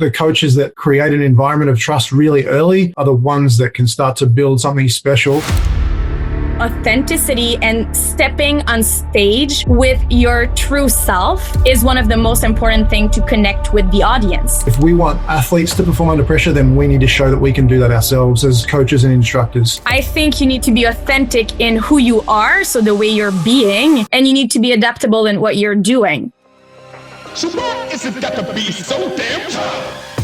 The coaches that create an environment of trust really early are the ones that can start to build something special. Authenticity and stepping on stage with your true self is one of the most important things to connect with the audience. If we want athletes to perform under pressure, then we need to show that we can do that ourselves as coaches and instructors. I think you need to be authentic in who you are, so the way you're being, and you need to be adaptable in what you're doing. So why is it got to be so damn tough?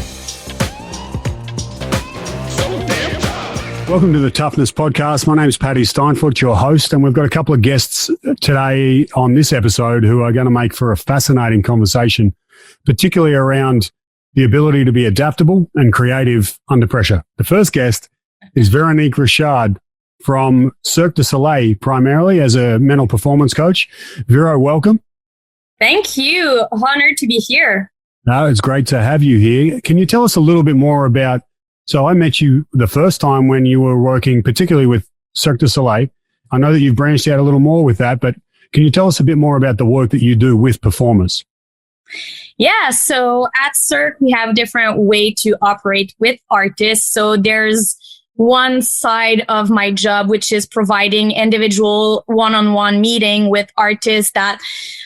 So damn tough. Welcome to the Toughness Podcast. My name is Paddy Steinfort, your host, and we've got a couple of guests today on this episode who are going to make for a fascinating conversation, particularly around the ability to be adaptable and creative under pressure. The first guest is Véronique Richard from Cirque du Soleil, primarily as a mental performance coach. Vero, welcome. Thank you. Honored to be here. No, it's great to have you here. Can you tell us a little bit more about, so I met you the first time when you were working particularly with Cirque du Soleil. I know that you've branched out a little more with that, but can you tell us a bit more about the work that you do with performers? Yeah, so at Cirque, we have a different way to operate with artists. So there's one side of my job, which is providing individual one-on-one meeting with artists that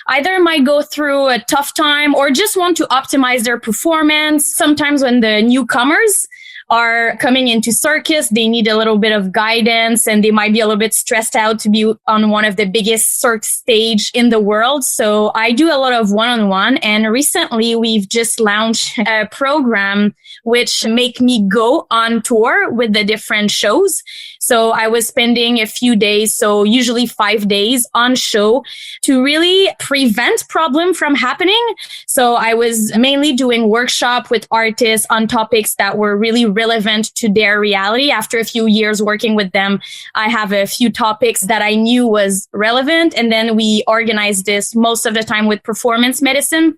either might go through a tough time or just want to optimize their performance. Sometimes when the newcomers are coming into circus, they need a little bit of guidance and they might be a little bit stressed out to be on one of the biggest cirque stage in the world. So I do a lot of one-on-one, and recently we've just launched a program which make me go on tour with the different shows. So I was spending a few days, so usually 5 days on show to really prevent problem from happening. So I was mainly doing workshop with artists on topics that were really relevant to their reality. After a few years working with them, I have a few topics that I knew was relevant. And then we organized this most of the time with performance medicine.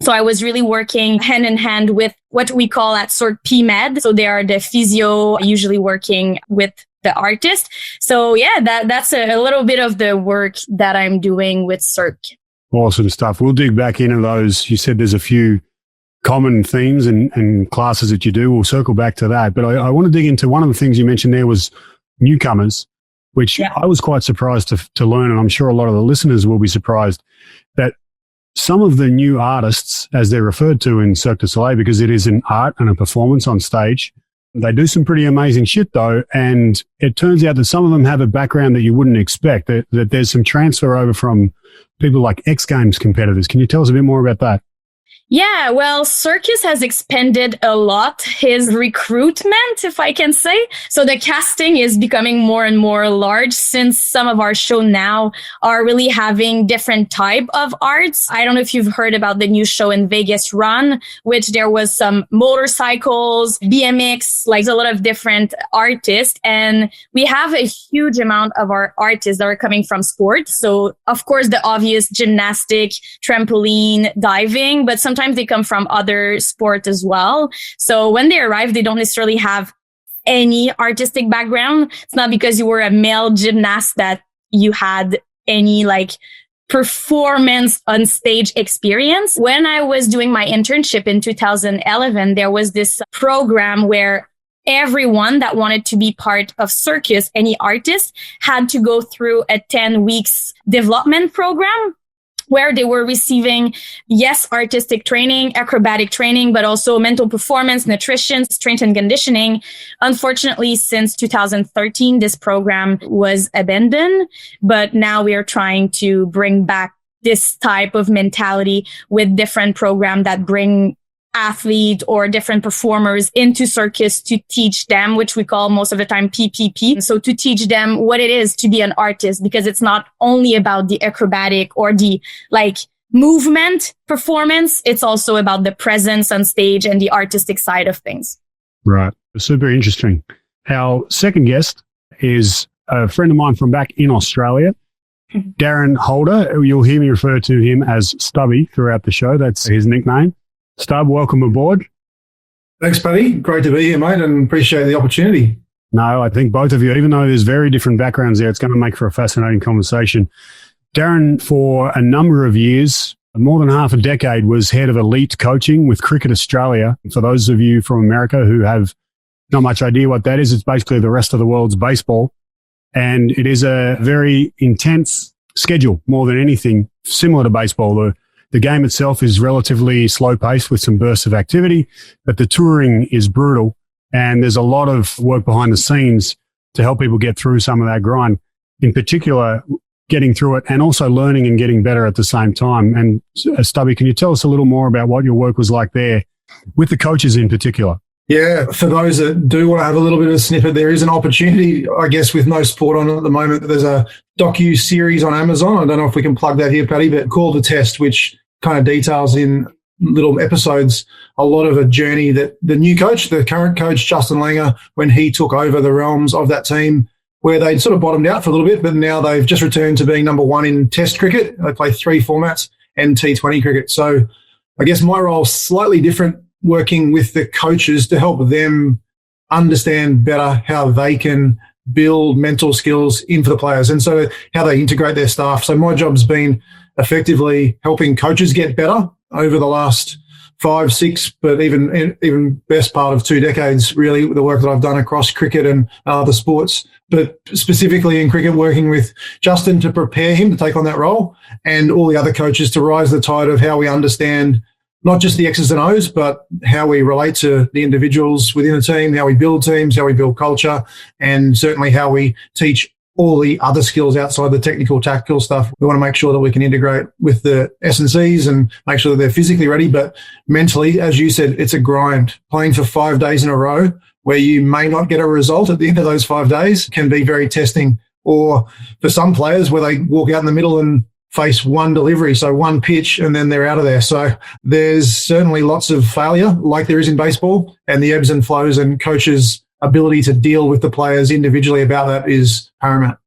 So I was really working hand in hand with what we call at Cirque PMed. So they are the physio, usually working with the artist. So yeah, that's a little bit of the work that I'm doing with Cirque. Awesome stuff. We'll dig back into those. You said there's a few common themes and classes that you do. We'll circle back to that. But I want to dig into one of the things you mentioned there was newcomers, which I was quite surprised to learn, and I'm sure a lot of the listeners will be surprised, that some of the new artists, as they're referred to in Cirque du Soleil, because it is an art and a performance on stage, they do some pretty amazing shit though. And it turns out that some of them have a background that you wouldn't expect, that there's some transfer over from people like X Games competitors. Can you tell us a bit more about that? Yeah, well, Circus has expanded a lot his recruitment, if I can say. So the casting is becoming more and more large since some of our show now are really having different type of arts. I don't know if you've heard about the new show in Vegas, Run, which there was some motorcycles, BMX, like a lot of different artists. And we have a huge amount of our artists that are coming from sports. So of course, the obvious gymnastic, trampoline, diving, but sometimes they come from other sports as well. So when they arrive, they don't necessarily have any artistic background. It's not because you were a male gymnast that you had any like performance on stage experience. When I was doing my internship in 2011, there was this program where everyone that wanted to be part of circus, any artist, had to go through a 10 weeks development program where they were receiving, yes, artistic training, acrobatic training, but also mental performance, nutrition, strength and conditioning. Unfortunately, since 2013, this program was abandoned, but now we are trying to bring back this type of mentality with different programs that bring athletes or different performers into circus to teach them, which we call most of the time PPP. So to teach them what it is to be an artist, because it's not only about the acrobatic or the like movement performance. It's also about the presence on stage and the artistic side of things. Right. Super interesting. Our second guest is a friend of mine from back in Australia, Darren Holder. You'll hear me refer to him as Stubby throughout the show. That's his nickname. Stub, welcome aboard. Thanks, Paddy. Great to be here, mate, and appreciate the opportunity. No, I think both of you, even though there's very different backgrounds there, it's going to make for a fascinating conversation. Darren, for a number of years, more than half a decade, was head of elite coaching with Cricket Australia. For those of you from America who have not much idea what that is, it's basically the rest of the world's baseball. And it is a very intense schedule, more than anything, similar to baseball. The game itself is relatively slow paced with some bursts of activity, but the touring is brutal. And there's a lot of work behind the scenes to help people get through some of that grind. In particular, getting through it and also learning and getting better at the same time. And Stubby, can you tell us a little more about what your work was like there with the coaches in particular? Yeah, for those that do want to have a little bit of a snippet, there is an opportunity, I guess, with no sport on at the moment. There's a docu-series on Amazon. I don't know if we can plug that here, Paddy, but called The Test, which kind of details in little episodes a lot of a journey that the new coach, the current coach, Justin Langer, when he took over the realms of that team, where they'd sort of bottomed out for a little bit, but now they've just returned to being number one in Test cricket. They play 3 formats and T20 cricket. So I guess my role is slightly different, working with the coaches to help them understand better how they can build mental skills in for the players, and so how they integrate their staff. So my job's been effectively helping coaches get better over the last 5, 6, but even best part of 2 decades, really, the work that I've done across cricket and other sports, but specifically in cricket, working with Justin to prepare him to take on that role, and all the other coaches to rise the tide of how we understand not just the X's and O's, but how we relate to the individuals within a team, how we build teams, how we build culture, and certainly how we teach all the other skills outside the technical, tactical stuff. We want to make sure that we can integrate with the S&Cs and make sure that they're physically ready. But mentally, as you said, it's a grind. Playing for 5 days in a row where you may not get a result at the end of those 5 days can be very testing. Or for some players where they walk out in the middle and face one delivery, so one pitch, and then they're out of there. So there's certainly lots of failure like there is in baseball, and the ebbs and flows, and coaches' ability to deal with the players individually about that is paramount.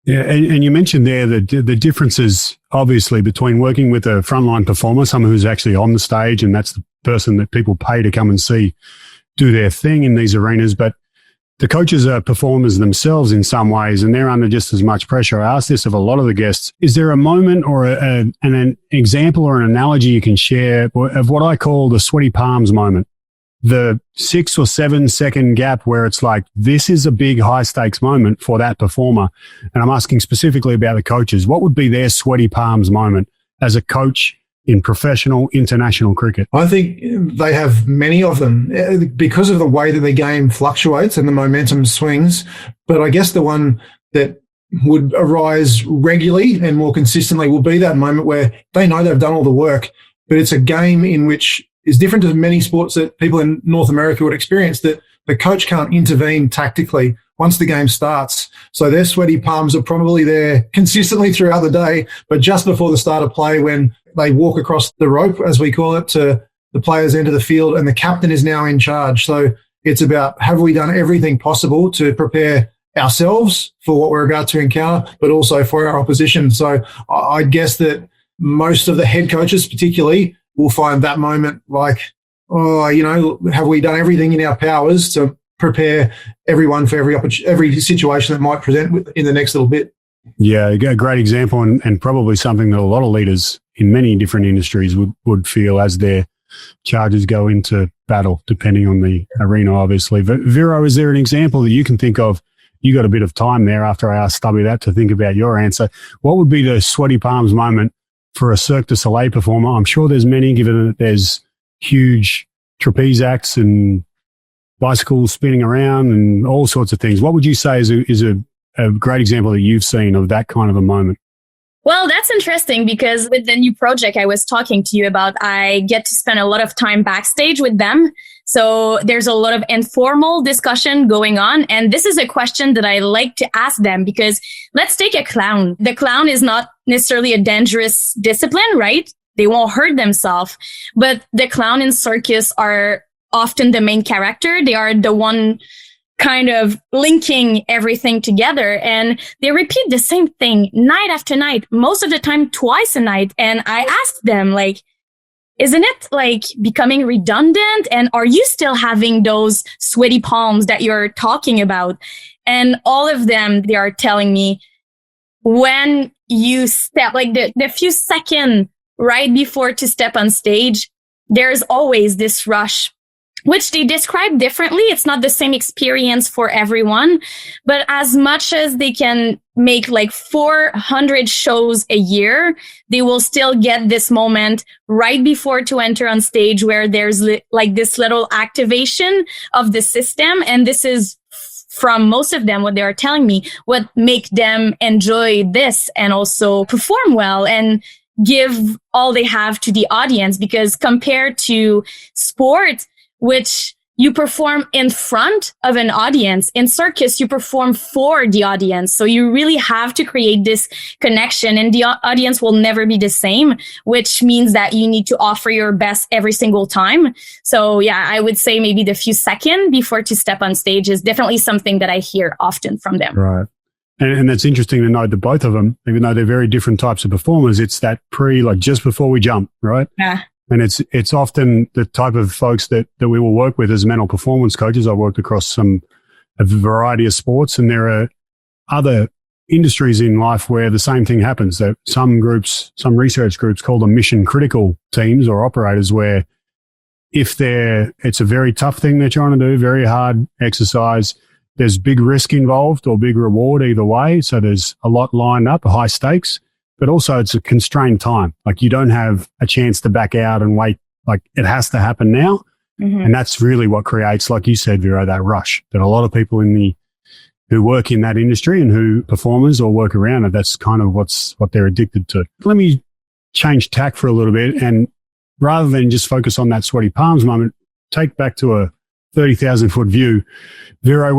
Yeah, and you mentioned there the differences, obviously, between working with a frontline performer, someone who's actually on the stage, and that's the person that people pay to come and see do their thing in these arenas, but the coaches are performers themselves in some ways, and they're under just as much pressure. I asked this of a lot of the guests. Is there a moment or an example or an analogy you can share of what I call the sweaty palms moment? The 6 or 7 second gap where it's like, this is a big high stakes moment for that performer. And I'm asking specifically about the coaches. What would be their sweaty palms moment as a coach in professional international cricket? I think they have many of them because of the way that the game fluctuates and the momentum swings. But I guess the one that would arise regularly and more consistently will be that moment where they know they've done all the work, but it's a game in which is different to many sports that people in North America would experience, that the coach can't intervene tactically once the game starts. So their sweaty palms are probably there consistently throughout the day, but just before the start of play, when they walk across the rope, as we call it, to the players' end of the field, and the captain is now in charge. So it's about, have we done everything possible to prepare ourselves for what we're about to encounter, but also for our opposition? So I guess that most of the head coaches particularly will find that moment like, have we done everything in our powers to prepare everyone for every situation that might present in the next little bit? Yeah, a great example, and probably something that a lot of leaders in many different industries would feel as their charges go into battle, depending on the arena, obviously. But Vero, is there an example that you can think of? You got a bit of time there after I asked Stubby that to think about your answer. What would be the sweaty palms moment for a Cirque du Soleil performer? I'm sure there's many, given that there's huge trapeze acts and bicycles spinning around and all sorts of things. What would you say is a great example that you've seen of that kind of a moment? Well, that's interesting because with the new project I was talking to you about, I get to spend a lot of time backstage with them. So there's a lot of informal discussion going on. And this is a question that I like to ask them because let's take a clown. The clown is not necessarily a dangerous discipline, right? They won't hurt themselves. But the clown in circus are often the main character. They are the one kind of linking everything together, and they repeat the same thing night after night, most of the time twice a night. And I asked them, like, isn't it like becoming redundant? And are you still having those sweaty palms that you're talking about? And all of them, they are telling me when you step, like the few second right before to step on stage, there's always this rush, which they describe differently. It's not the same experience for everyone, but as much as they can make like 400 shows a year, they will still get this moment right before to enter on stage where there's like this little activation of the system. And this is from most of them, what they are telling me, what make them enjoy this and also perform well and give all they have to the audience. Because compared to sport, which you perform in front of an audience, in circus, you perform for the audience. So you really have to create this connection, and the audience will never be the same, which means that you need to offer your best every single time. So yeah, I would say maybe the few seconds before to step on stage is definitely something that I hear often from them. Right. And it's interesting to note that both of them, even though they're very different types of performers, it's that like just before we jump, right? Yeah. And it's often the type of folks that we will work with as mental performance coaches. I've worked across a variety of sports, and there are other industries in life where the same thing happens. That some research groups call them mission critical teams or operators, where if it's a very tough thing they're trying to do, very hard exercise, there's big risk involved or big reward either way. So there's a lot lined up, high stakes. But also it's a constrained time. Like you don't have a chance to back out and wait. Like it has to happen now. Mm-hmm. And that's really what creates, like you said, Vero, that rush that a lot of people who work in that industry and who performers or work around it, that's kind of what they're addicted to. Let me change tack for a little bit. And rather than just focus on that sweaty palms moment, take back to a 30,000 foot view. Vero,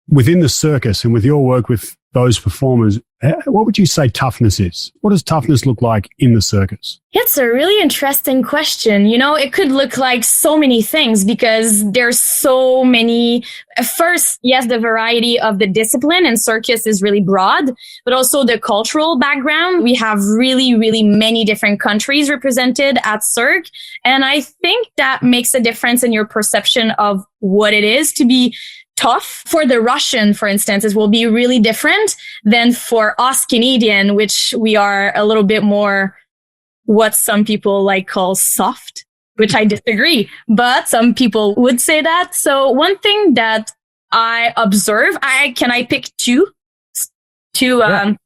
within the circus and with your work with those performers, what would you say toughness is? What does toughness look like in the circus? It's a really interesting question. You know, it could look like so many things because there's so many. First, yes, the variety of the discipline and circus is really broad, but also the cultural background. We have really, really many different countries represented at Cirque. And I think that makes a difference in your perception of what it is to be tough. For the Russian, for instance, it will be really different than for us Canadian, which we are a little bit more what some people like call soft, which I disagree, but some people would say that. So one thing that I observe, can I pick two sure.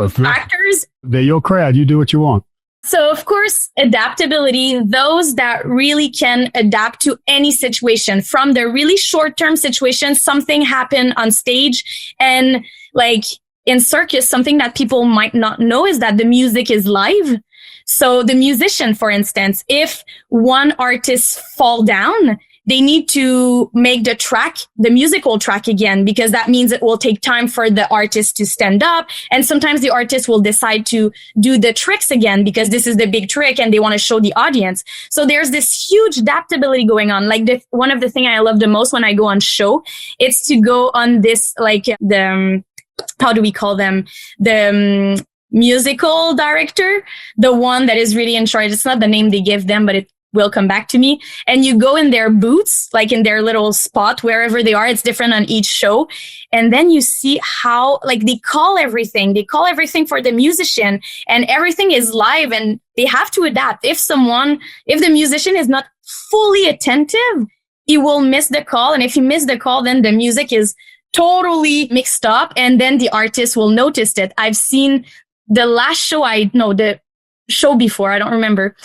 factors? They're your crowd. You do what you want. So, of course, adaptability, those that really can adapt to any situation, from the really short-term situation, something happened on stage. And like in circus, something that people might not know is that the music is live. So the musician, for instance, if one artist fall down, they need to make the musical track again, because that means it will take time for the artist to stand up. And sometimes the artist will decide to do the tricks again because this is the big trick and they want to show the audience. So there's this huge adaptability going on. Like one of the things I love the most when I go on show, it's to go on this, like how do we call them? The musical director, the one that is really in charge. It's not the name they give them, but it will come back to me. And you go in their booths, like in their little spot, wherever they are. It's different on each show. And then you see how, like, they call everything for the musician, and everything is live and they have to adapt. If the musician is not fully attentive, he will miss the call. And if you miss the call, then the music is totally mixed up, and then the artist will notice it. I've seen the last show the show before, I don't remember,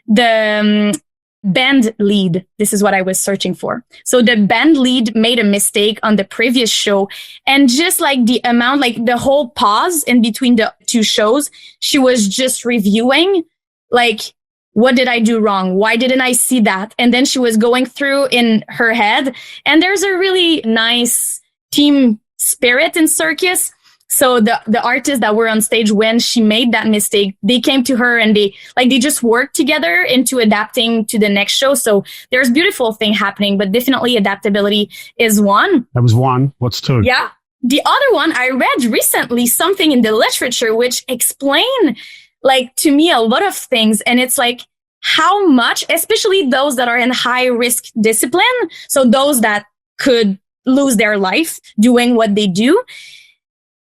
the band lead. This is what I was searching for. So the band lead made a mistake on the previous show, and just like the amount, like the whole pause in between the two shows, she was just reviewing, like, what did I do wrong? Why didn't I see that? And then she was going through in her head, and there's a really nice team spirit in circus. So the artists that were on stage when she made that mistake, they came to her and they just worked together into adapting to the next show. So there's beautiful thing happening, but definitely adaptability is one. That was one. What's two? Yeah. The other one, I read recently something in the literature which explained, like, to me a lot of things. And it's like how much, especially those that are in high risk discipline. So those that could lose their life doing what they do.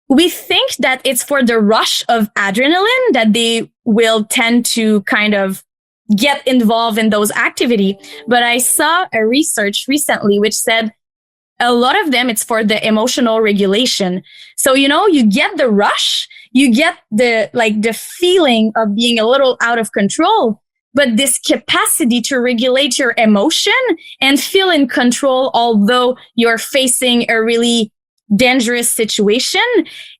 We think that it's for the rush of adrenaline that they will tend to kind of get involved in those activity. But I saw a research recently which said a lot of them, it's for the emotional regulation. So, you get the rush, you get the feeling of being a little out of control, but this capacity to regulate your emotion and feel in control, although you're facing a really dangerous situation,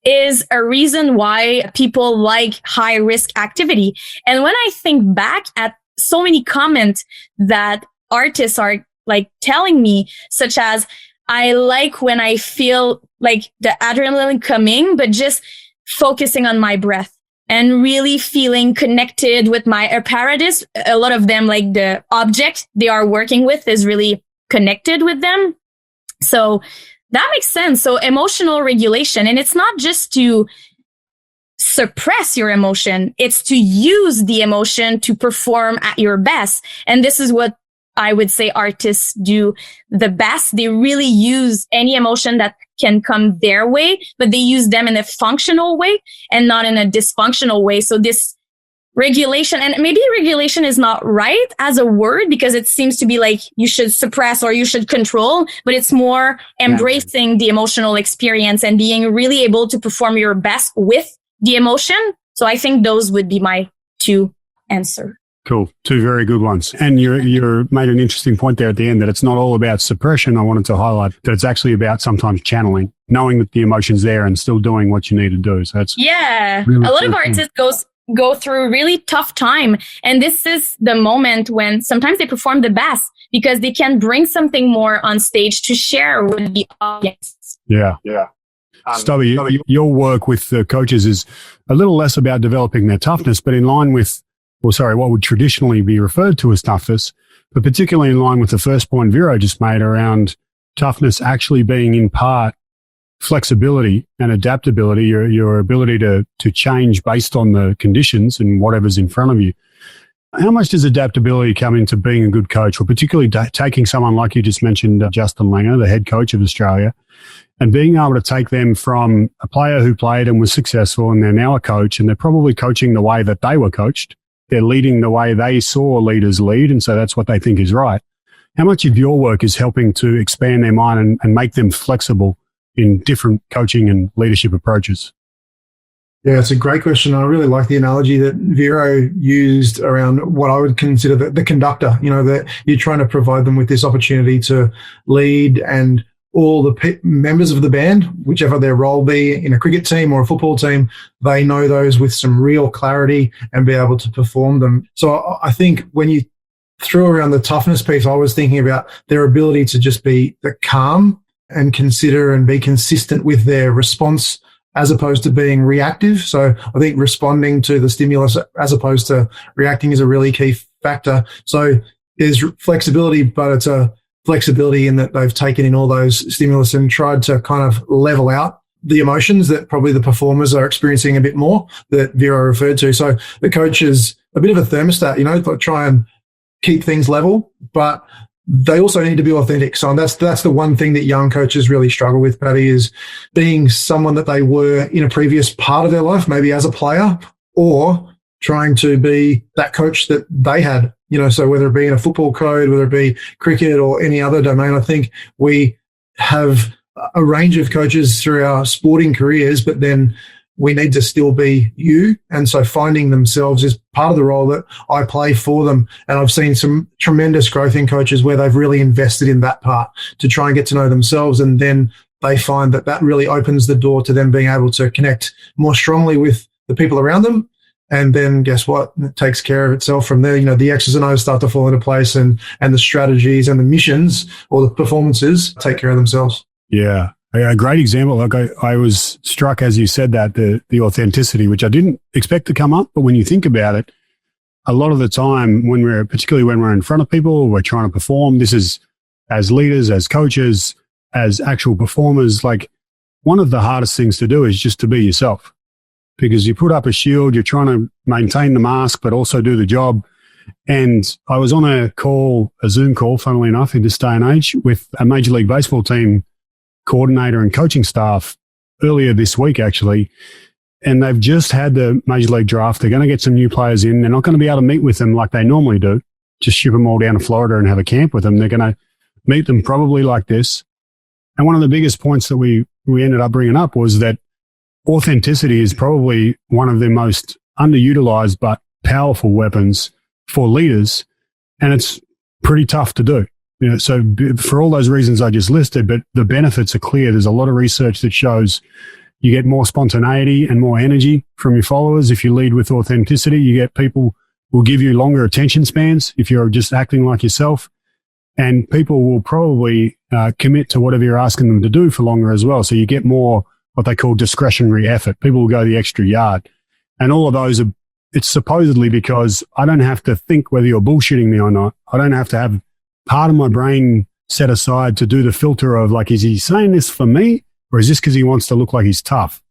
is a reason why people like high risk activity. And when I think back at so many comments that artists are like telling me, such as, I like when I feel like the adrenaline coming, but just focusing on my breath and really feeling connected with my apparatus. A lot of them, like the object they are working with is really connected with them. So that makes sense. So emotional regulation, and it's not just to suppress your emotion, it's to use the emotion to perform at your best. And this is what I would say artists do the best. They really use any emotion that can come their way, but they use them in a functional way and not in a dysfunctional way. So this regulation, and maybe regulation is not right as a word because it seems to be like you should suppress or you should control, but it's more embracing the emotional experience and being really able to perform your best with the emotion. So I think those would be my two answers. Cool. Two very good ones. And you made an interesting point there at the end that it's not all about suppression. I wanted to highlight that it's actually about sometimes channeling, knowing that the emotion's there and still doing what you need to do. So that's really a lot of artists go through really tough time. And this is the moment when sometimes they perform the best because they can bring something more on stage to share with the audience. Yeah. Stubby, your work with the coaches is a little less about developing their toughness, but in line with what would traditionally be referred to as toughness, but particularly in line with the first point Vero just made around toughness actually being in part flexibility and adaptability, your ability to change based on the conditions and whatever's in front of you. How much does adaptability come into being a good coach, or particularly taking someone like you just mentioned, Justin Langer, the head coach of Australia, and being able to take them from a player who played and was successful and they're now a coach and they're probably coaching the way that they were coached. They're leading the way they saw leaders lead, and so that's what they think is right. How much of your work is helping to expand their mind and make them flexible in different coaching and leadership approaches? Yeah, it's a great question. I really like the analogy that Vero used around what I would consider the conductor, that you're trying to provide them with this opportunity to lead, and all the members of the band, whichever their role be in a cricket team or a football team, they know those with some real clarity and be able to perform them. So I think when you threw around the toughness piece, I was thinking about their ability to just be the calm and consider and be consistent with their response as opposed to being reactive. So I think responding to the stimulus as opposed to reacting is a really key factor. So there's flexibility, but it's a flexibility in that they've taken in all those stimulus and tried to kind of level out the emotions that probably the performers are experiencing a bit more, that Vero referred to. So the coach is a bit of a thermostat, like try and keep things level, but they also need to be authentic. So that's the one thing that young coaches really struggle with, Paddy, is being someone that they were in a previous part of their life, maybe as a player, or trying to be that coach that they had. So whether it be in a football code, whether it be cricket or any other domain, I think we have a range of coaches through our sporting careers, but then we need to still be you. And so finding themselves is part of the role that I play for them. And I've seen some tremendous growth in coaches where they've really invested in that part to try and get to know themselves. And then they find that really opens the door to them being able to connect more strongly with the people around them. And then guess what? It takes care of itself from there. The X's and O's start to fall into place, and the strategies and the missions or the performances take care of themselves. Yeah. A great example. Like I was struck as you said that, the authenticity, which I didn't expect to come up, but when you think about it, a lot of the time particularly when we're in front of people, we're trying to perform. This is as leaders, as coaches, as actual performers, like one of the hardest things to do is just to be yourself. Because you put up a shield, you're trying to maintain the mask, but also do the job. And I was on a Zoom call, funnily enough, in this day and age, with a Major League Baseball team coordinator and coaching staff earlier this week, actually. and they've just had the Major League draft. They're going to get some new players in. They're not going to be able to meet with them like they normally do, just ship them all down to Florida and have a camp with them. They're going to meet them probably like this. And one of the biggest points that we ended up bringing up was that authenticity is probably one of the most underutilized but powerful weapons for leaders, and it's pretty tough to do. So for all those reasons I just listed, but the benefits are clear. There's a lot of research that shows you get more spontaneity and more energy from your followers. If you lead with authenticity, you get people will give you longer attention spans if you're just acting like yourself. And people will probably commit to whatever you're asking them to do for longer as well. So you get more what they call discretionary effort. People will go the extra yard. And all of those it's supposedly because I don't have to think whether you're bullshitting me or not. I don't have to have part of my brain set aside to do the filter of like, is he saying this for me or is this because he wants to look like he's tough?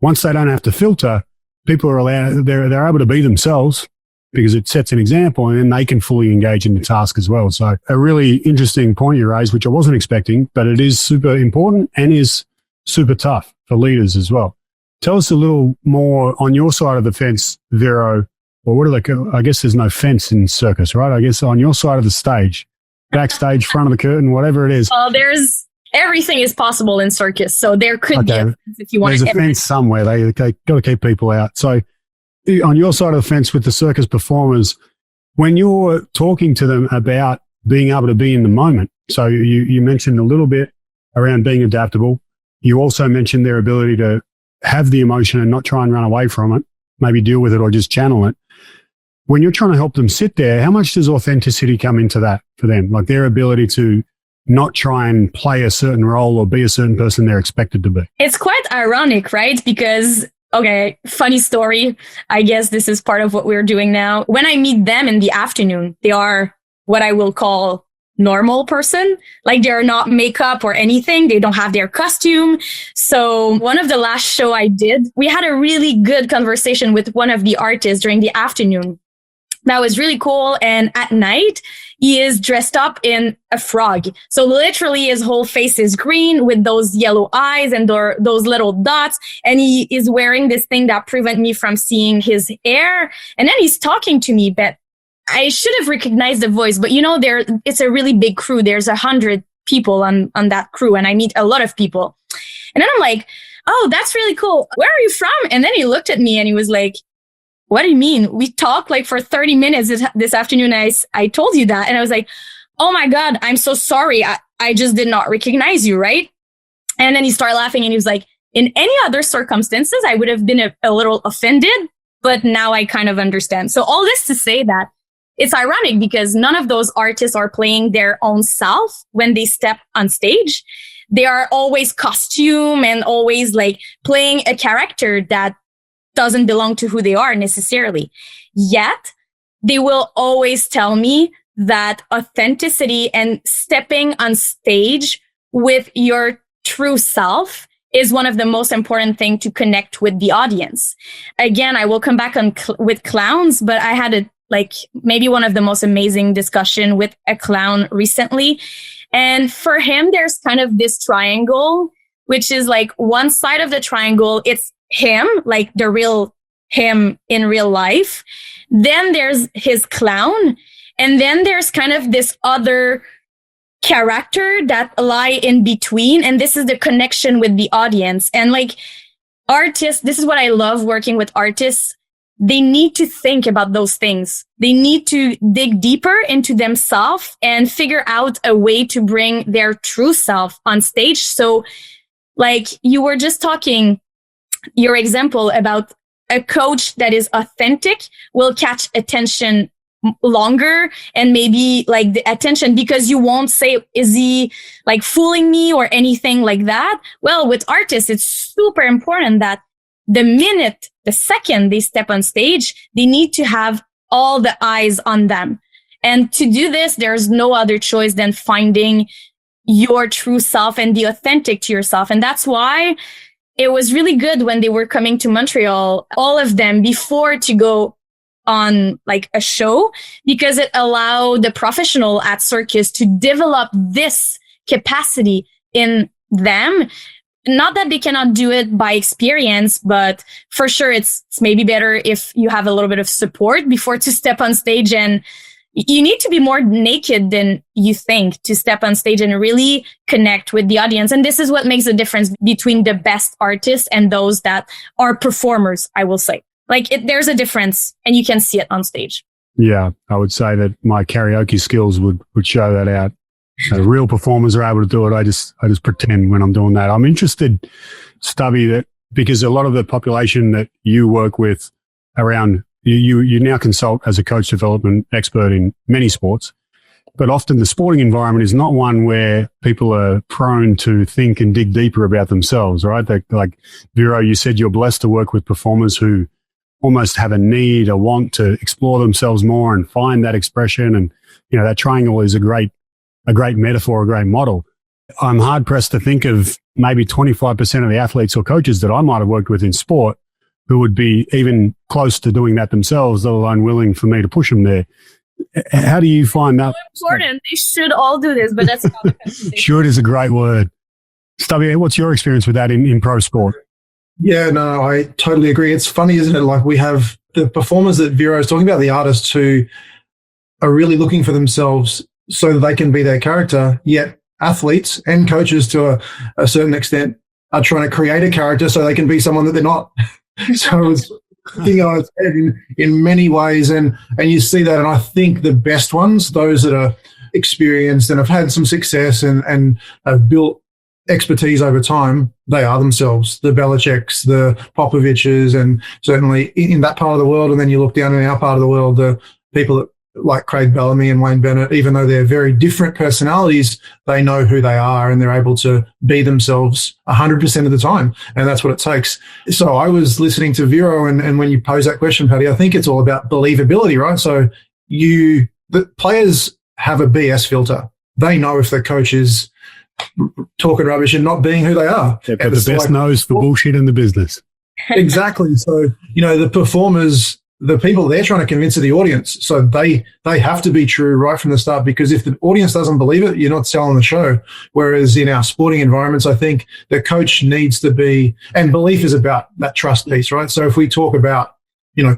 Once they don't have to filter, people are allowed, they're able to be themselves because it sets an example, and then they can fully engage in the task as well. So a really interesting point you raised, which I wasn't expecting, but it is super important and is super tough for leaders as well. Tell us a little more on your side of the fence, Vero, or what do they call? I guess there's no fence in circus, right? I guess on your side of the stage, backstage, front of the curtain, whatever it is. Everything is possible in circus. So there could be a fence if you want. There's a fence somewhere. They got to keep people out. So on your side of the fence with the circus performers, when you're talking to them about being able to be in the moment, so you mentioned a little bit around being adaptable. You also mentioned their ability to have the emotion and not try and run away from it, maybe deal with it or just channel it. When you're trying to help them sit there, how much does authenticity come into that for them? Like their ability to not try and play a certain role or be a certain person they're expected to be. It's quite ironic, right? Because, okay, funny story. I guess this is part of what we're doing now. When I meet them in the afternoon, they are what I will call normal person. Like they're not makeup or anything. They don't have their costume. So one of the last show I did, we had a really good conversation with one of the artists during the afternoon. That was really cool. And at night, he is dressed up in a frog. So literally his whole face is green with those yellow eyes and those little dots. And he is wearing this thing that prevent me from seeing his hair. And then he's talking to me, but I should have recognized the voice. But it's a really big crew. There's 100 people on that crew. And I meet a lot of people. And then I'm like, oh, that's really cool. Where are you from? And then he looked at me and he was like, what do you mean? We talked like for 30 minutes this afternoon. I told you that. And I was like, oh my God, I'm so sorry. I just did not recognize you, right? And then he started laughing and he was like, in any other circumstances, I would have been a little offended, but now I kind of understand. So all this to say that it's ironic because none of those artists are playing their own self when they step on stage. They are always costume and always like playing a character that doesn't belong to who they are necessarily. Yet, they will always tell me that authenticity and stepping on stage with your true self is one of the most important things to connect with the audience. Again, I will come back on with clowns, but I had maybe one of the most amazing discussion with a clown recently. And for him, there's kind of this triangle, which is like one side of the triangle, it's him, like the real him in real life. Then there's his clown. And then there's kind of this other character that lie in between. And this is the connection with the audience. And like artists, this is what I love working with artists. They need to think about those things. They need to dig deeper into themselves and figure out a way to bring their true self on stage. So like you were just talking, your example about a coach that is authentic will catch attention longer and maybe like the attention because you won't say, is he like fooling me or anything like that? Well, with artists, it's super important that the second they step on stage, they need to have all the eyes on them. And to do this, there's no other choice than finding your true self and be authentic to yourself. And that's why it was really good when they were coming to Montreal, all of them before to go on like a show, because it allowed the professional at circus to develop this capacity in them not that they cannot do it by experience, but for sure it's maybe better if you have a little bit of support before to step on stage. And you need to be more naked than you think to step on stage and really connect with the audience. And this is what makes the difference between the best artists and those that are performers, I will say. Like there's a difference and you can see it on stage. Yeah, I would say that my karaoke skills would show that out. Real performers are able to do it. I just pretend when I'm doing that. I'm interested, Stubby, that because a lot of the population that you work with around, you now consult as a coach development expert in many sports, but often the sporting environment is not one where people are prone to think and dig deeper about themselves, right? Like Vero, you said you're blessed to work with performers who almost have a need, a want to explore themselves more and find that expression. And, you know, that triangle is a great metaphor, a great model. I'm hard pressed to think of maybe 25% of the athletes or coaches that I might have worked with in sport who would be even close to doing that themselves, let alone willing for me to push them there. How do you find that? So important. They should all do this, but that's another conversation. Should is a great word. Stubby, what's your experience with that in pro sport? Yeah, no, I totally agree. It's funny, isn't it? Like we have the performers that Vero is talking about, the artists who are really looking for themselves so that they can be their character, yet athletes and coaches to a certain extent are trying to create a character so they can be someone that they're not. So it's in many ways, and you see that, and I think the best ones, those that are experienced and have had some success and have built expertise over time, they are themselves, the Belichicks, the Popoviches, and certainly in that part of the world. And then you look down in our part of the world, the people that like Craig Bellamy and Wayne Bennett, even though they're very different personalities, they know who they are and they're able to be themselves 100% of the time. And that's what it takes. So I was listening to Vero, and when you pose that question, Paddy, I think it's all about believability, right? So the players have a BS filter. They know if the coach is talking rubbish and not being who they are. Yeah, but the best knows for bullshit in the business. Exactly. So, the performers, the people they're trying to convince the audience. So they have to be true right from the start, because if the audience doesn't believe it, you're not selling the show. Whereas in our sporting environments, I think the coach needs to be, and belief is about that trust piece, right? So if we talk about,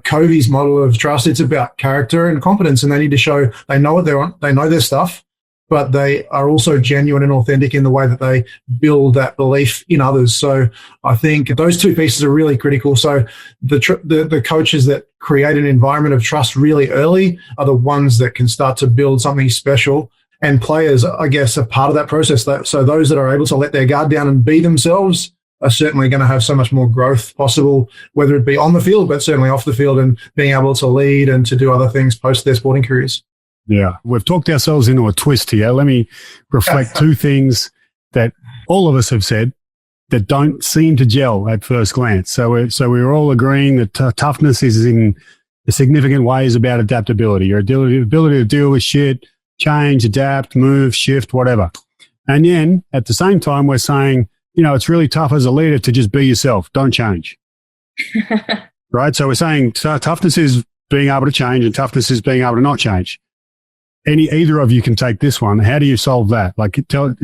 Covey's model of trust, it's about character and competence, and they need to show they know what they're on, they know their stuff, but they are also genuine and authentic in the way that they build that belief in others. So I think those two pieces are really critical. So the coaches that create an environment of trust really early are the ones that can start to build something special. And players, I guess, are part of that process. So those that are able to let their guard down and be themselves are certainly going to have so much more growth possible, whether it be on the field, but certainly off the field, and being able to lead and to do other things post their sporting careers. Yeah, we've talked ourselves into a twist here. Let me reflect two things that all of us have said that don't seem to gel at first glance. So we're all agreeing that toughness is in significant ways about adaptability, your ability to deal with shit, change, adapt, move, shift, whatever. And then at the same time, we're saying, it's really tough as a leader to just be yourself. Don't change. Right? So we're saying toughness is being able to change, and toughness is being able to not change. Either of you can take this one. How do you solve that? Like, tell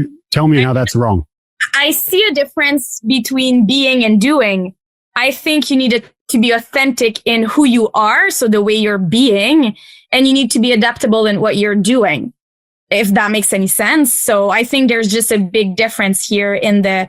me how that's wrong. I see a difference between being and doing. I think you need to be authentic in who you are, so the way you're being, and you need to be adaptable in what you're doing, if that makes any sense. So I think there's just a big difference here in the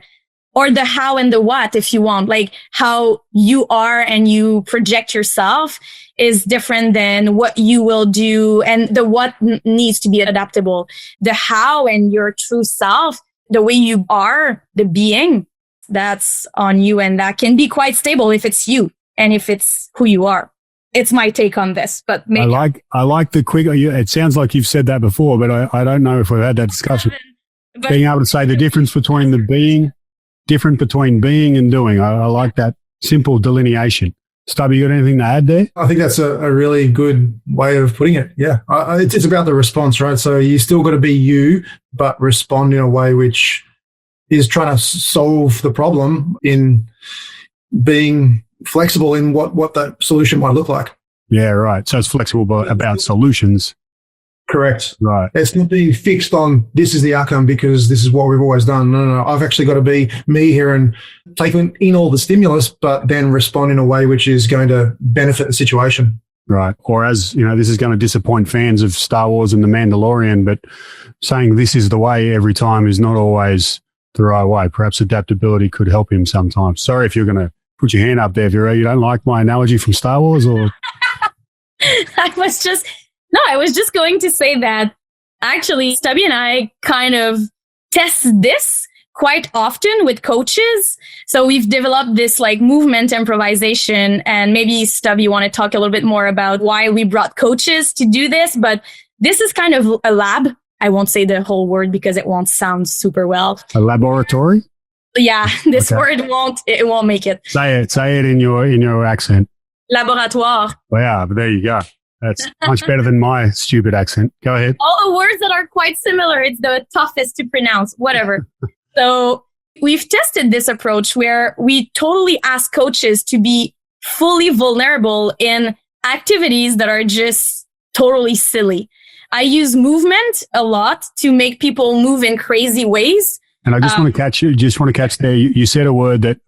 how and the what, if you want. Like how you are and you project yourself is different than what you will do, and the what needs to be adaptable. The how and your true self, the way you are, the being, that's on you, and that can be quite stable if it's you and if it's who you are. It's my take on this, but maybe I like the quick. It sounds like you've said that before, but I don't know if we've had that discussion. But being able to say the difference between between being and doing. I like that simple delineation. Stubby, you got anything to add there? I think that's a really good way of putting it. Yeah. It's about the response, right? So you still got to be you, but respond in a way which is trying to solve the problem in being flexible in what that solution might look like. Yeah, right. So it's flexible about solutions Correct. Right. It's not being fixed on this is the outcome because this is what we've always done. No. I've actually got to be me here and take in all the stimulus, but then respond in a way which is going to benefit the situation. Right. Or as, this is going to disappoint fans of Star Wars and The Mandalorian, but saying this is the way every time is not always the right way. Perhaps adaptability could help him sometimes. Sorry if you're going to put your hand up there, Vera. You don't like my analogy from Star Wars, or? I was just going to say that actually Stubby and I kind of test this quite often with coaches. So we've developed this like movement improvisation, and maybe Stubby, you want to talk a little bit more about why we brought coaches to do this, but this is kind of a lab. I won't say the whole word because it won't sound super well. A laboratory? Yeah, this word won't make it. Say it in your accent. Laboratoire. Well, yeah, but there you go. That's much better than my stupid accent. Go ahead. All the words that are quite similar, it's the toughest to pronounce, whatever. So we've tested this approach where we totally ask coaches to be fully vulnerable in activities that are just totally silly. I use movement a lot to make people move in crazy ways. And I just want to catch there. You said a word that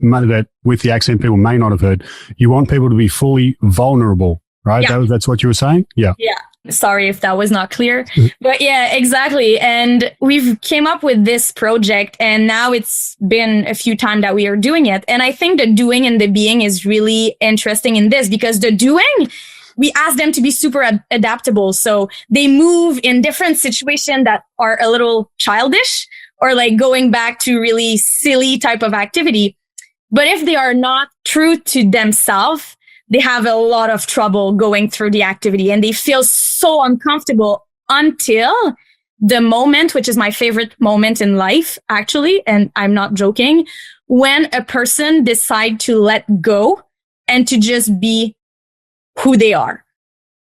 with the accent people may not have heard. You want people to be fully vulnerable, right? Yeah. That's what you were saying? Yeah. Yeah. Sorry if that was not clear, but yeah, exactly. And we've came up with this project, and now it's been a few times that we are doing it. And I think the doing and the being is really interesting in this, because the doing, we ask them to be super adaptable. So they move in different situations that are a little childish, or like going back to really silly type of activity. But if they are not true to themselves, they have a lot of trouble going through the activity, and they feel so uncomfortable until the moment, which is my favorite moment in life, actually, and I'm not joking, when a person decides to let go and to just be who they are.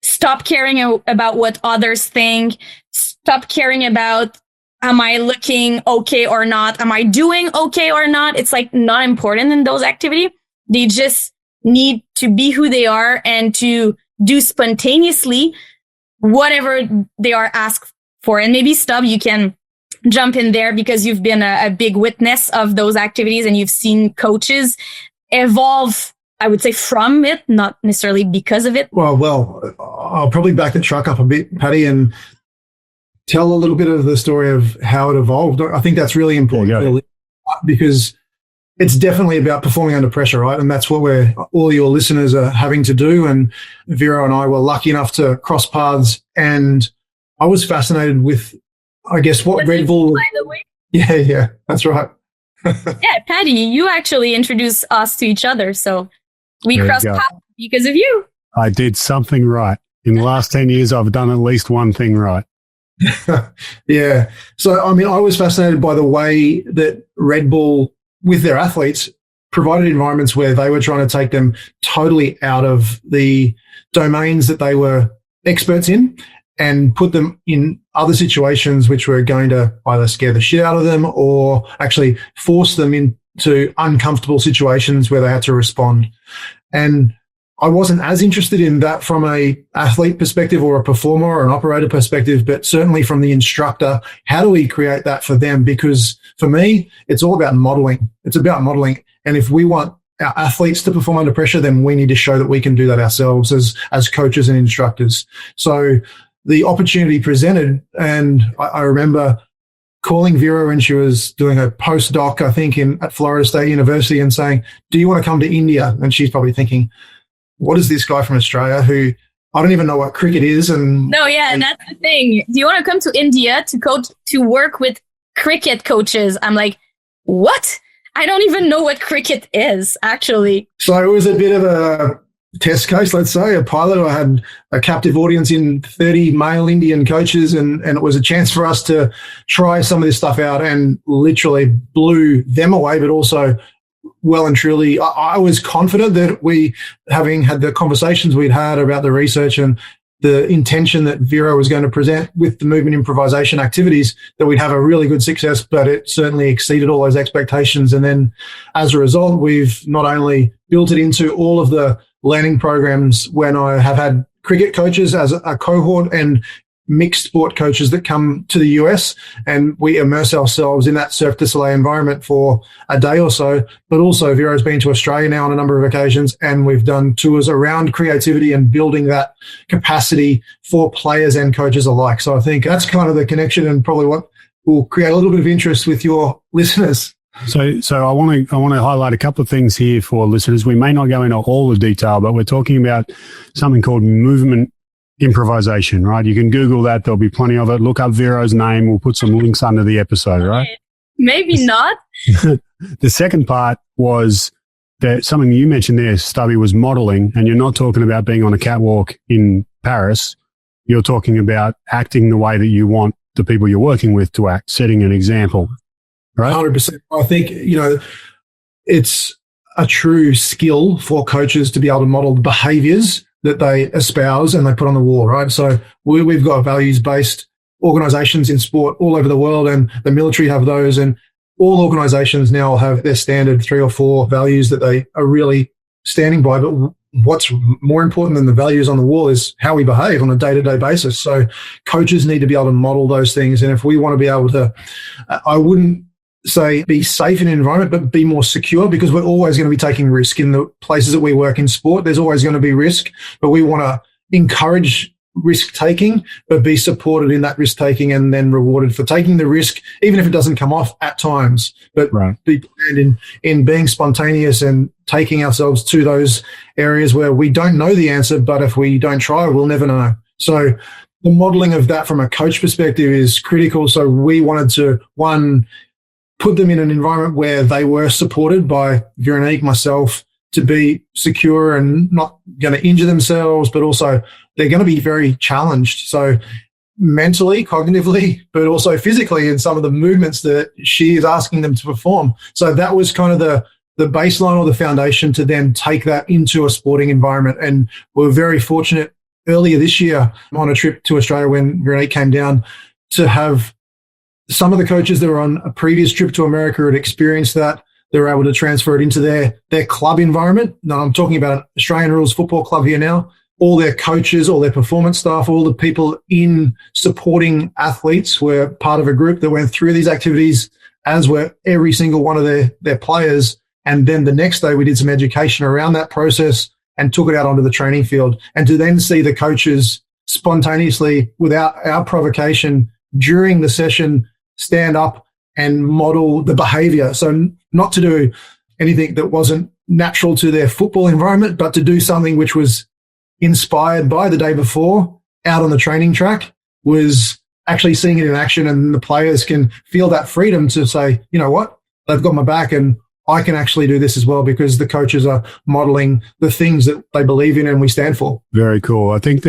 Stop caring about what others think. Stop caring about, am I looking okay or not? Am I doing okay or not? It's like not important in those activities. They just need to be who they are and to do spontaneously whatever they are asked for. And maybe Stubb, you can jump in there because you've been a big witness of those activities and you've seen coaches evolve, I would say, from it, not necessarily because of it. Well, I'll probably back the truck up a bit, Paddy, and tell a little bit of the story of how it evolved. I think that's really important because it's definitely about performing under pressure, right? And that's what all your listeners are having to do. And Vero and I were lucky enough to cross paths, and I was fascinated with, I guess, what Red Bull. By the way. Yeah, that's right. Yeah, Paddy, you actually introduced us to each other, so we crossed paths because of you. I did something right. In the last 10 years, I've done at least one thing right. Yeah. So, I mean, I was fascinated by the way that Red Bull, with their athletes, provided environments where they were trying to take them totally out of the domains that they were experts in and put them in other situations which were going to either scare the shit out of them or actually force them into uncomfortable situations where they had to respond. And I wasn't as interested in that from a athlete perspective or a performer or an operator perspective, but certainly from the instructor. How do we create that for them? Because for me, it's all about modeling. It's about modeling. And if we want our athletes to perform under pressure, then we need to show that we can do that ourselves as coaches and instructors. So the opportunity presented, and I remember calling Vera when she was doing a postdoc, I think, at Florida State University, and saying, do you want to come to India? And she's probably thinking, what is this guy from Australia who I don't even know what cricket is? And that's the thing. Do you want to come to India to work with cricket coaches? I'm like, what? I don't even know what cricket is, actually. So it was a bit of a test case, let's say, a pilot. I had a captive audience in 30 male Indian coaches, and it was a chance for us to try some of this stuff out, and literally blew them away, but also well and truly, I was confident that we, having had the conversations we'd had about the research and the intention that Vero was going to present with the movement improvisation activities, that we'd have a really good success, but it certainly exceeded all those expectations. And then as a result, we've not only built it into all of the learning programs when I have had cricket coaches as a cohort, and mixed sport coaches that come to the US, and we immerse ourselves in that Cirque du Soleil environment for a day or so. But also Vero's been to Australia now on a number of occasions, and we've done tours around creativity and building that capacity for players and coaches alike. So I think that's kind of the connection, and probably what will create a little bit of interest with your listeners. So I want to highlight a couple of things here for listeners. We may not go into all the detail, but we're talking about something called movement improvisation, right? You can Google that. There'll be plenty of it. Look up Vero's name. We'll put some links under the episode, right? Maybe not. The second part was that something you mentioned there, Stubby, was modeling, and you're not talking about being on a catwalk in Paris. You're talking about acting the way that you want the people you're working with to act, setting an example. Right? 100%. I think, it's a true skill for coaches to be able to model the behaviors that they espouse and they put on the wall, right? So we've got values-based organizations in sport all over the world, and the military have those, and all organizations now have their standard 3 or 4 values that they are really standing by. But what's more important than the values on the wall is how we behave on a day-to-day basis. So coaches need to be able to model those things. And if we want to be able to, I wouldn't say be safe in an environment, but be more secure, because we're always going to be taking risk in the places that we work in sport. There's always going to be risk, but we want to encourage risk taking, but be supported in that risk taking and then rewarded for taking the risk, even if it doesn't come off at times, but be planned in being spontaneous and taking ourselves to those areas where we don't know the answer, but if we don't try, we'll never know. So the modeling of that from a coach perspective is critical. So we wanted to, one, put them in an environment where they were supported by Véronique, myself, to be secure and not going to injure themselves, but also they're going to be very challenged. So mentally, cognitively, but also physically in some of the movements that she is asking them to perform. So that was kind of the baseline or the foundation to then take that into a sporting environment. And we were very fortunate earlier this year on a trip to Australia when Véronique came down to have some of the coaches that were on a previous trip to America had experienced that. They were able to transfer it into their club environment. Now, I'm talking about an Australian rules football club here now. All their coaches, all their performance staff, all the people in supporting athletes were part of a group that went through these activities, as were every single one of their players. And then the next day we did some education around that process and took it out onto the training field. And to then see the coaches spontaneously, without our provocation, during the session, stand up and model the behavior. So not to do anything that wasn't natural to their football environment, but to do something which was inspired by the day before out on the training track, was actually seeing it in action. And the players can feel that freedom to say, you know what, they've got my back and I can actually do this as well, because the coaches are modeling the things that they believe in and we stand for. Very cool. I think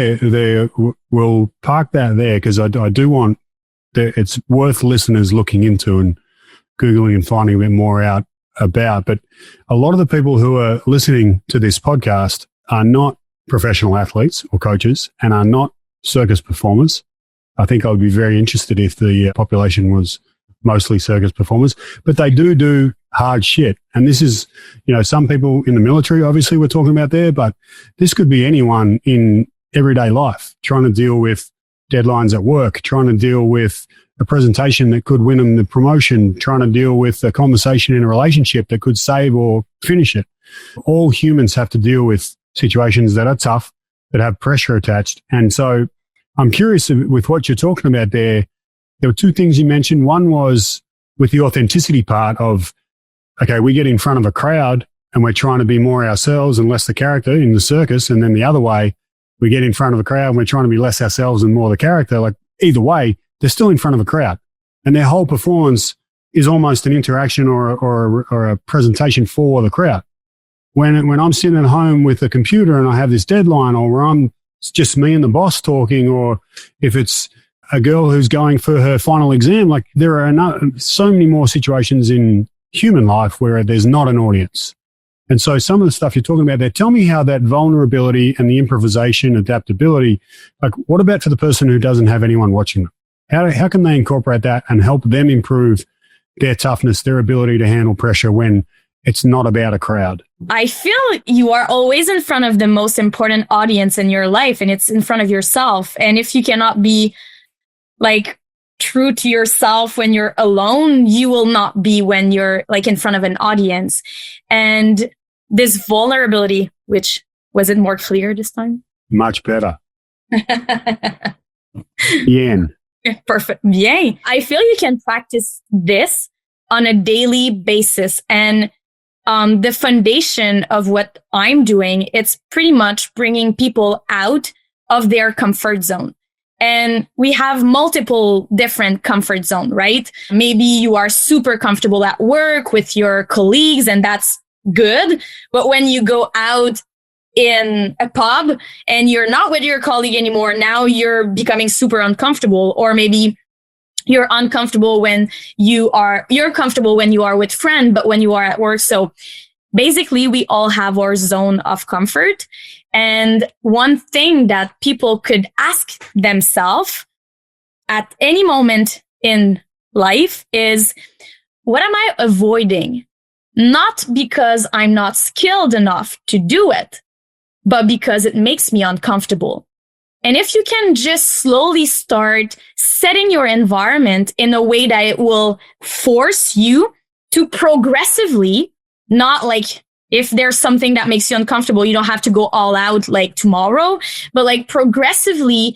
we'll park that there, because I do want it's worth listeners looking into and Googling and finding a bit more out about. But a lot of the people who are listening to this podcast are not professional athletes or coaches and are not circus performers. I think I would be very interested if the population was mostly circus performers, but they do hard shit. And this is, some people in the military, obviously we're talking about there, but this could be anyone in everyday life trying to deal with deadlines at work, trying to deal with a presentation that could win them the promotion, trying to deal with a conversation in a relationship that could save or finish it. All humans have to deal with situations that are tough, that have pressure attached. And so I'm curious with what you're talking about there. There were 2 things you mentioned. One was with the authenticity part of, okay, we get in front of a crowd and we're trying to be more ourselves and less the character in the circus. And then the other way, we get in front of a crowd and we're trying to be less ourselves and more the character. Like either way, they're still in front of a crowd, and their whole performance is almost an interaction or a presentation for the crowd. When I'm sitting at home with a computer and I have this deadline, or where it's just me and the boss talking, or if it's a girl who's going for her final exam, like there are so many more situations in human life where there's not an audience. And so some of the stuff you're talking about there, tell me how that vulnerability and the improvisation, adaptability, like what about for the person who doesn't have anyone watching them? How can they incorporate that and help them improve their toughness, their ability to handle pressure when it's not about a crowd? I feel you are always in front of the most important audience in your life, and it's in front of yourself. And if you cannot be like true to yourself when you're alone, you will not be when you're like in front of an audience. And this vulnerability, which was it more clear this time? Much better. Yen. Perfect. Yay. I feel you can practice this on a daily basis. And the foundation of what I'm doing, it's pretty much bringing people out of their comfort zone. And we have multiple different comfort zone, right? Maybe you are super comfortable at work with your colleagues, and that's good. But when you go out in a pub and you're not with your colleague anymore, now you're becoming super uncomfortable. Or maybe you're uncomfortable when you're comfortable when you are with friends, but when you are at work. So basically, we all have our zone of comfort. And one thing that people could ask themselves at any moment in life is, what am I avoiding? Not because I'm not skilled enough to do it, but because it makes me uncomfortable. And if you can just slowly start setting your environment in a way that it will force you to progressively, not like if there's something that makes you uncomfortable, you don't have to go all out like tomorrow, but like progressively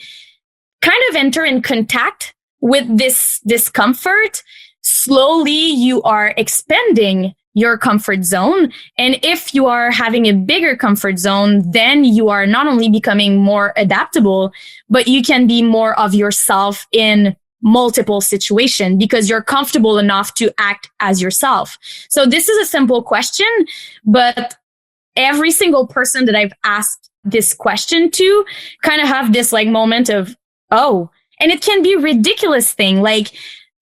kind of enter in contact with this discomfort. Slowly, you are expanding your comfort zone. And if you are having a bigger comfort zone, then you are not only becoming more adaptable, but you can be more of yourself in multiple situations because you're comfortable enough to act as yourself. So this is a simple question, but every single person that I've asked this question to kind of have this like moment of, oh, and it can be a ridiculous thing. Like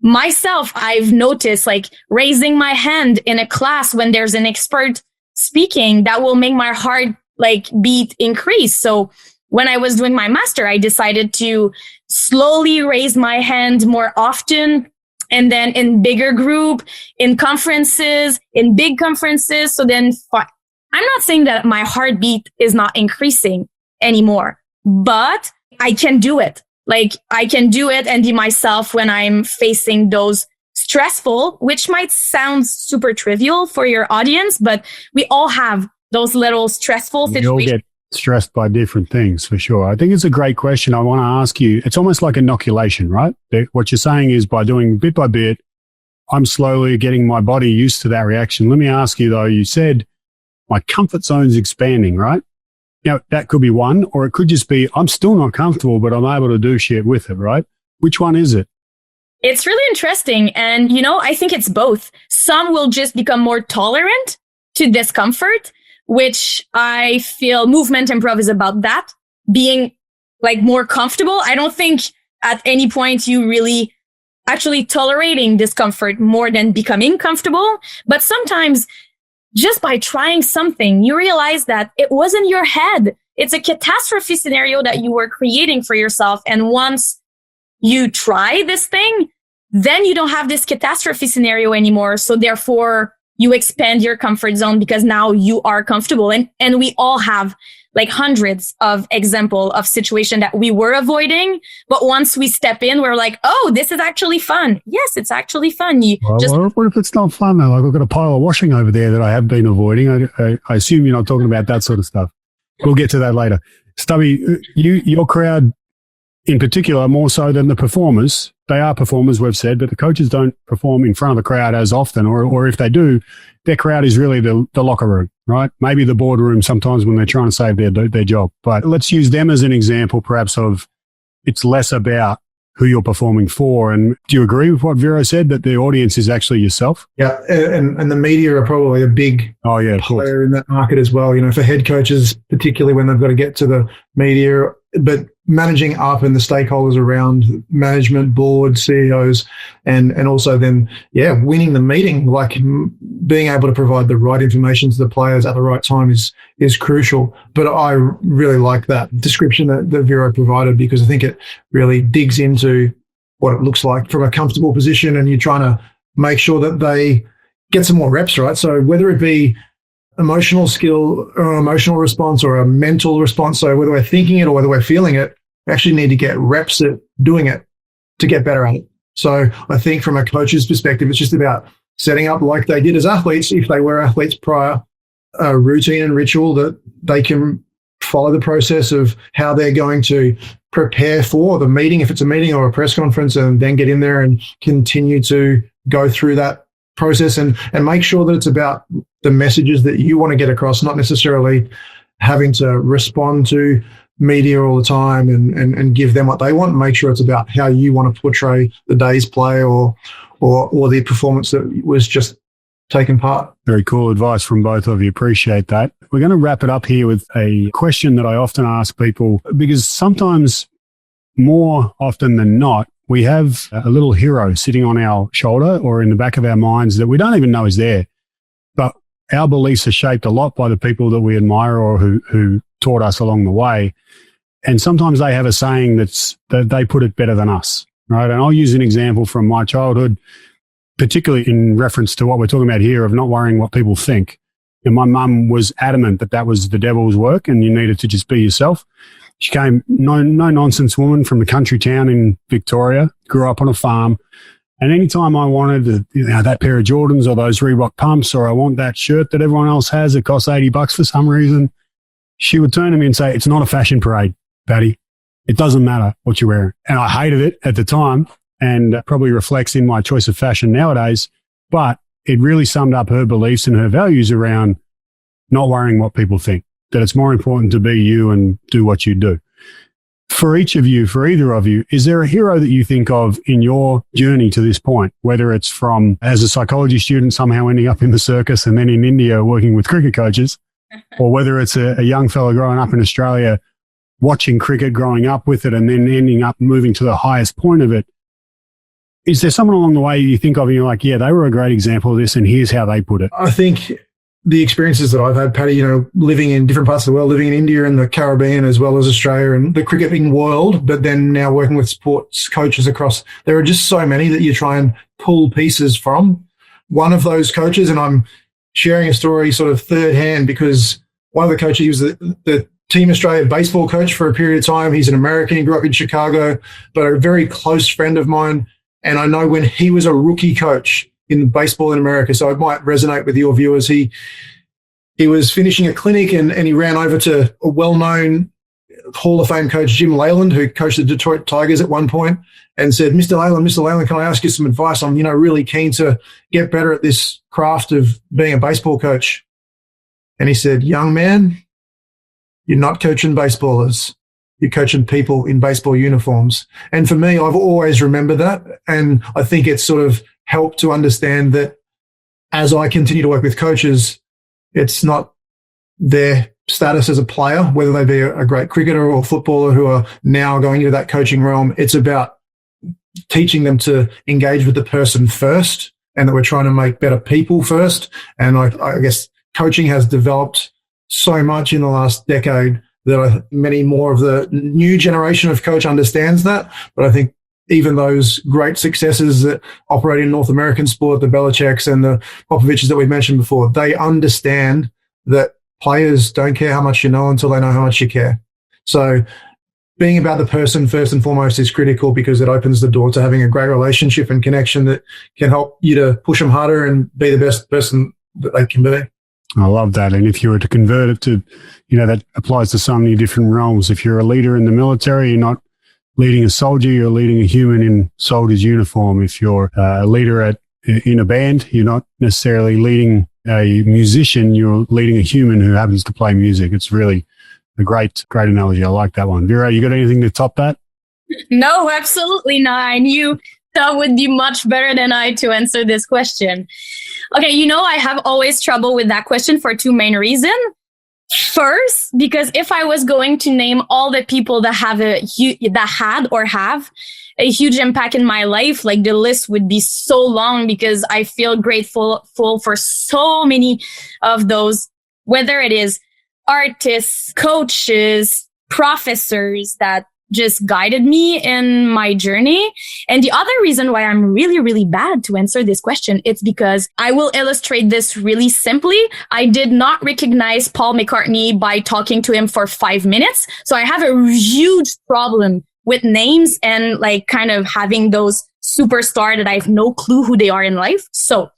myself, I've noticed like raising my hand in a class when there's an expert speaking, that will make my heart like beat increase. So when I was doing my master, I decided to slowly raise my hand more often, and then in bigger group, in conferences, in big conferences. So then I'm not saying that my heartbeat is not increasing anymore, but I can do it. Like I can do it and be myself when I'm facing those stressful, which might sound super trivial for your audience, but we all have those little stressful situations. We all get stressed by different things for sure. I think it's a great question. I want to ask you, it's almost like inoculation, right? What you're saying is by doing bit by bit, I'm slowly getting my body used to that reaction. Let me ask you though, you said my comfort zone's expanding, right? Now, that could be one, or it could just be, I'm still not comfortable, but I'm able to do shit with it, right? Which one is it? It's really interesting. And, I think it's both. Some will just become more tolerant to discomfort, which I feel movement improv is about that, being like more comfortable. I don't think at any point you really actually tolerating discomfort more than becoming comfortable. But sometimes just by trying something, you realize that it wasn't your head. It's a catastrophe scenario that you were creating for yourself. And once you try this thing, then you don't have this catastrophe scenario anymore. So therefore, you expand your comfort zone because now you are comfortable. And we all have like hundreds of examples of situation that we were avoiding. But once we step in, we're like, oh, this is actually fun. Yes, it's actually fun. What if it's not fun though? Like I've got a pile of washing over there that I have been avoiding. I assume you're not talking about that sort of stuff. We'll get to that later. Stubby, your crowd in particular, more so than the performers, they are performers, we've said, but the coaches don't perform in front of the crowd as often, or if they do, their crowd is really the locker room, right? Maybe the boardroom sometimes when they're trying to save their job. But let's use them as an example, perhaps, of it's less about who you're performing for. And do you agree with what Vero said, that the audience is actually yourself? Yeah, and the media are probably a big player in that market as well. For head coaches, particularly when they've got to get to the media, but managing up and the stakeholders around management, board, CEOs, and also then, winning the meeting, like being able to provide the right information to the players at the right time is crucial. But I really like that description that Vero provided, because I think it really digs into what it looks like from a comfortable position, and you're trying to make sure that they get some more reps, right? So whether it be emotional skill or emotional response or a mental response. So whether we're thinking it or whether we're feeling it, we actually need to get reps at doing it to get better at it. So I think from a coach's perspective, it's just about setting up like they did as athletes, if they were athletes prior, a routine and ritual that they can follow the process of how they're going to prepare for the meeting, if it's a meeting or a press conference, and then get in there and continue to go through that process and make sure that it's about the messages that you want to get across, not necessarily having to respond to media all the time and give them what they want. Make sure it's about how you want to portray the day's play or the performance that was just taken part. Very cool advice from both of you. Appreciate that. We're going to wrap it up here with a question that I often ask people, because sometimes, more often than not, we have a little hero sitting on our shoulder or in the back of our minds that we don't even know is there. But our beliefs are shaped a lot by the people that we admire or who taught us along the way. And sometimes they have a saying that they put it better than us, right? And I'll use an example from my childhood, particularly in reference to what we're talking about here of not worrying what people think. And my mum was adamant that that was the devil's work and you needed to just be yourself. She came, no nonsense woman from a country town in Victoria, grew up on a farm. And anytime I wanted that pair of Jordans or those Reebok pumps, or I want that shirt that everyone else has that costs $80 for some reason, she would turn to me and say, "It's not a fashion parade, Paddy. It doesn't matter what you're wearing." And I hated it at the time, and probably reflects in my choice of fashion nowadays. But it really summed up her beliefs and her values around not worrying what people think, that it's more important to be you and do what you do. For each of you, for either of you, is there a hero that you think of in your journey to this point, whether it's from as a psychology student somehow ending up in the circus and then in India working with cricket coaches, or whether it's a young fellow growing up in Australia watching cricket, growing up with it, and then ending up moving to the highest point of it? Is there someone along the way you think of and you're like, yeah, they were a great example of this and here's how they put it? I think the experiences that I've had, Paddy, living in different parts of the world, living in India and the Caribbean as well as Australia and the cricketing world, but then now working with sports coaches across, there are just so many that you try and pull pieces from. One of those coaches, and I'm sharing a story sort of third hand because one of the coaches, he was the Team Australia baseball coach for a period of time. He's an American. He grew up in Chicago, but a very close friend of mine. And I know when he was a rookie coach in baseball in America, so it might resonate with your viewers. He was finishing a clinic and he ran over to a well-known Hall of Fame coach, Jim Leyland, who coached the Detroit Tigers at one point, and said, Mr. Leyland, can I ask you some advice? I'm, really keen to get better at this craft of being a baseball coach. And he said, young man, you're not coaching baseballers. You're coaching people in baseball uniforms. And for me, I've always remembered that. And I think it's sort of helped to understand that as I continue to work with coaches, it's not their status as a player, whether they be a great cricketer or footballer who are now going into that coaching realm. It's about teaching them to engage with the person first and that we're trying to make better people first. And I guess coaching has developed so much in the last decade that many more of the new generation of coach understands that. But I think even those great successes that operate in North American sport, the Belichicks and the Popoviches that we mentioned before, they understand that players don't care how much you know until they know how much you care. So being about the person first and foremost is critical because it opens the door to having a great relationship and connection that can help you to push them harder and be the best person that they can be. I love that. And if you were to convert it to, that applies to so many different roles. If you're a leader in the military, you're not leading a soldier, you're leading a human in soldier's uniform. If you're a leader in a band, you're not necessarily leading a musician, you're leading a human who happens to play music. It's really a great analogy. I like that one. Vera, you got anything to top that? No, absolutely not. I knew that would be much better than I to answer this question. Okay, I have always trouble with that question for two main reasons. First, because if I was going to name all the people that had a huge impact in my life, like the list would be so long because I feel grateful for so many of those, whether it is artists, coaches, professors that just guided me in my journey. And the other reason why I'm really, really bad to answer this question, it's because I will illustrate this really simply. I did not recognize Paul McCartney by talking to him for 5 minutes. So I have a huge problem with names and like kind of having those superstars that I have no clue who they are in life. So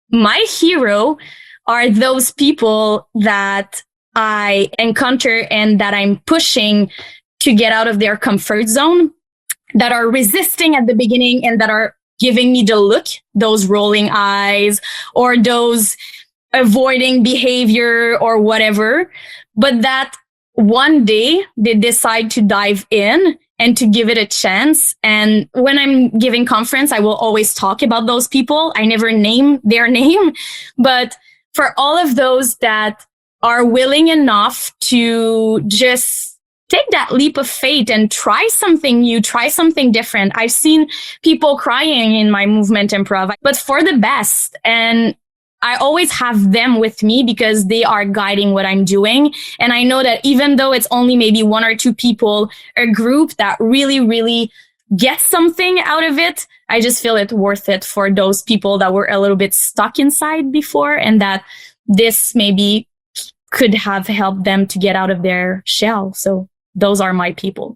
my hero are those people that I encounter and that I'm pushing to get out of their comfort zone, that are resisting at the beginning and that are giving me the look, those rolling eyes or those avoiding behavior or whatever, but that one day they decide to dive in and to give it a chance. And when I'm giving conference, I will always talk about those people. I never name their name, but for all of those that are willing enough to just take that leap of faith and try something new, try something different. I've seen people crying in my movement improv, but for the best. And I always have them with me because they are guiding what I'm doing. And I know that even though it's only maybe one or two people, a group that really, really gets something out of it, I just feel it worth it for those people that were a little bit stuck inside before, and that this maybe could have helped them to get out of their shell. So those are my people.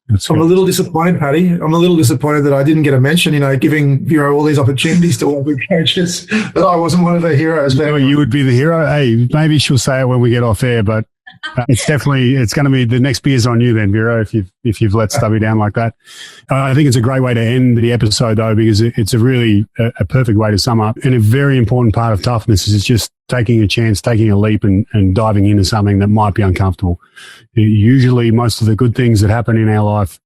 I'm a little disappointed, Paddy. I'm a little disappointed that I didn't get a mention, giving Vero all these opportunities to work with coaches, that I wasn't one of the heroes. Well, you would be the hero. Hey, maybe she'll say it when we get off air, but it's going to be the next beer's on you then, Vero, if you've let Stubby down like that. I think it's a great way to end the episode, though, because it's a really a perfect way to sum up. And a very important part of toughness is just taking a chance, taking a leap and diving into something that might be uncomfortable. Usually most of the good things that happen in our life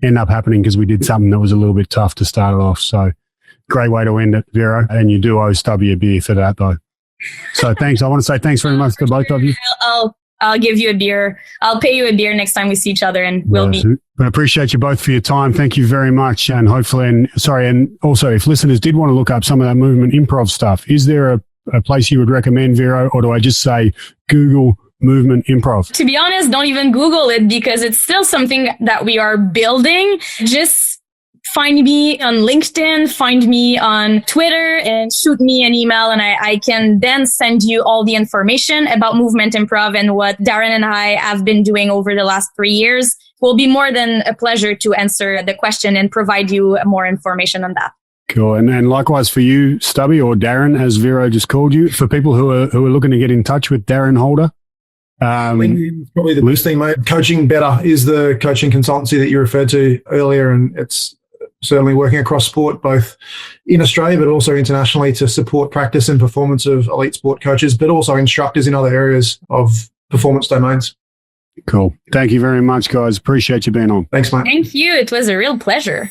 end up happening because we did something that was a little bit tough to start it off. So great way to end it, Vero. And you do owe Stubby a beer for that, though. So thanks. I want to say thanks very much to both of you. I'll give you a beer. I'll pay you a beer next time we see each other, and we'll be. I appreciate you both for your time. Thank you very much. And hopefully, and also if listeners did want to look up some of that movement improv stuff, is there a place you would recommend, Vero, or do I just say Google movement improv? To be honest, don't even Google it because it's still something that we are building. Just find me on LinkedIn, find me on Twitter, and shoot me an email, and I can then send you all the information about movement improv and what Darren and I have been doing over the last 3 years. It will be more than a pleasure to answer the question and provide you more information on that. Cool. And likewise for you, Stubby, or Darren, as Vero just called you, for people who are looking to get in touch with Darren Holder. Probably the best thing, mate. Coaching Better is the coaching consultancy that you referred to earlier, and it's certainly working across sport, both in Australia but also internationally, to support practice and performance of elite sport coaches, but also instructors in other areas of performance domains. Cool. Thank you very much, guys. Appreciate you being on. Thanks, mate. Thank you. It was a real pleasure.